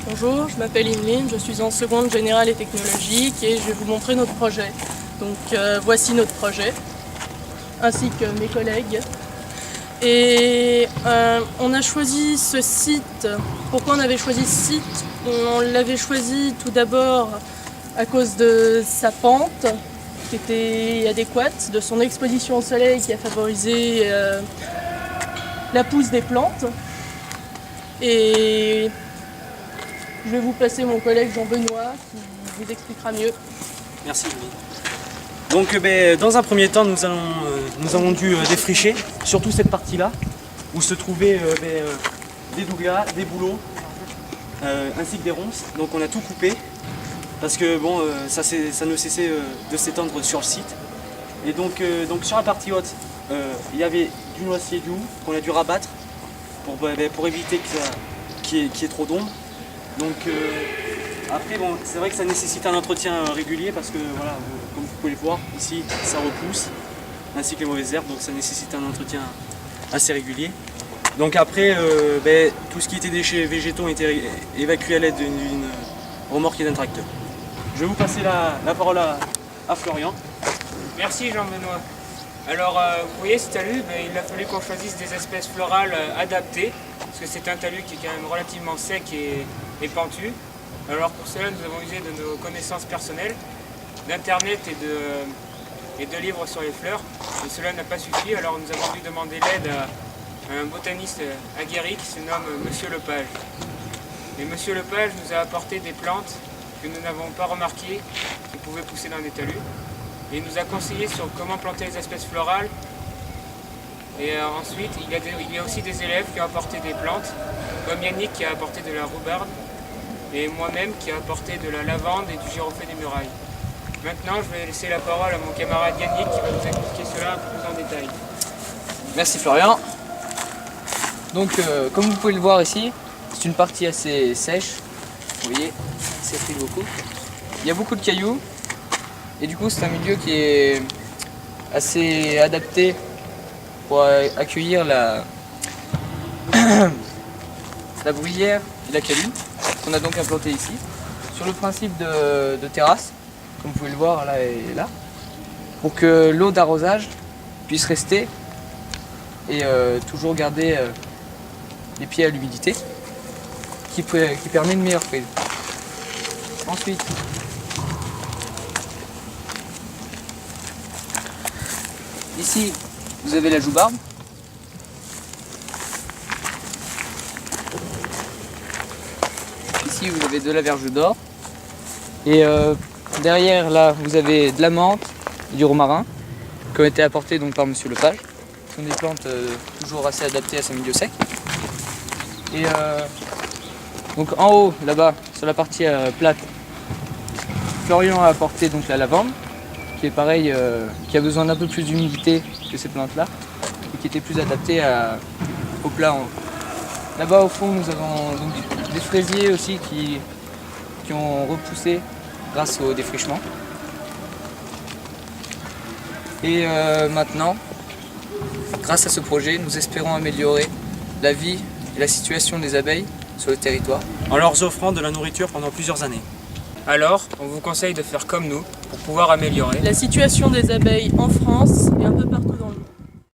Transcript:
Bonjour, je m'appelle Emeline, je suis en seconde générale et technologique et je vais vous montrer notre projet. Donc voici notre projet, ainsi que mes collègues. Et on a choisi ce site. Pourquoi on avait choisi ce site? On l'avait choisi tout d'abord à cause de sa pente, qui était adéquate, de son exposition au soleil qui a favorisé la pousse des plantes. Et je vais vous passer mon collègue Jean-Benoît qui vous expliquera mieux. Merci Louis. Donc dans un premier temps, nous avons dû défricher, surtout cette partie-là, où se trouvaient des douglas, des bouleaux, ainsi que des ronces. Donc on a tout coupé, parce que bon, ça ne cessait de s'étendre sur le site. Et donc sur la partie haute, il y avait du noisier doux qu'on a dû rabattre pour éviter qu'il y ait trop d'ombre. Donc après, bon, c'est vrai que ça nécessite un entretien régulier parce que voilà, comme vous pouvez le voir ici, ça repousse, ainsi que les mauvaises herbes, donc ça nécessite un entretien assez régulier. Donc après, tout ce qui était déchets végétaux ont été évacués à l'aide d'une remorque et d'un tracteur. Je vais vous passer la parole à Florian. Merci Jean-Benoît. Alors, vous voyez ce talus, il a fallu qu'on choisisse des espèces florales adaptées, parce que c'est un talus qui est quand même relativement sec et pentu. Alors pour cela, nous avons usé de nos connaissances personnelles, d'internet et de livres sur les fleurs. Et cela n'a pas suffi, alors nous avons dû demander l'aide à un botaniste aguerri qui se nomme Monsieur Lepage. Et Monsieur Lepage nous a apporté des plantes que nous n'avons pas remarquées, qui pouvaient pousser dans des talus. Et il nous a conseillé sur comment planter les espèces florales. Et ensuite, il y a aussi des élèves qui ont apporté des plantes, comme Yannick qui a apporté de la rhubarbe, et moi-même qui ai apporté de la lavande et du giroflée des murailles. Maintenant, je vais laisser la parole à mon camarade Yannick qui va vous expliquer cela un peu plus en détail. Merci Florian. Donc, comme vous pouvez le voir ici, c'est une partie assez sèche. Vous voyez, ça s'effrite beaucoup. Il y a beaucoup de cailloux. Et du coup, c'est un milieu qui est assez adapté pour accueillir la bruyère et la caline qu'on a donc implanté ici. Sur le principe de terrasse, comme vous pouvez le voir là et là, pour que l'eau d'arrosage puisse rester et toujours garder les pieds à l'humidité, qui permet une meilleure prise. Ensuite, ici, vous avez la joubarbe. Ici, vous avez de la verge d'or. Et derrière, là, vous avez de la menthe et du romarin qui ont été apportés donc, par Monsieur Lepage. Ce sont des plantes toujours assez adaptées à ce milieu sec. Et donc en haut, là-bas, sur la partie plate, Florian a apporté donc la lavande, qui est pareil, qui a besoin d'un peu plus d'humidité que ces plantes-là, et qui était plus adaptée au plat en haut. Là-bas au fond, nous avons donc des fraisiers aussi qui ont repoussé grâce au défrichement. Et maintenant, grâce à ce projet, nous espérons améliorer la vie et la situation des abeilles sur le territoire, En leur offrant de la nourriture pendant plusieurs années. Alors, on vous conseille de faire comme nous pour pouvoir améliorer La situation des abeilles en France et un peu partout dans le monde.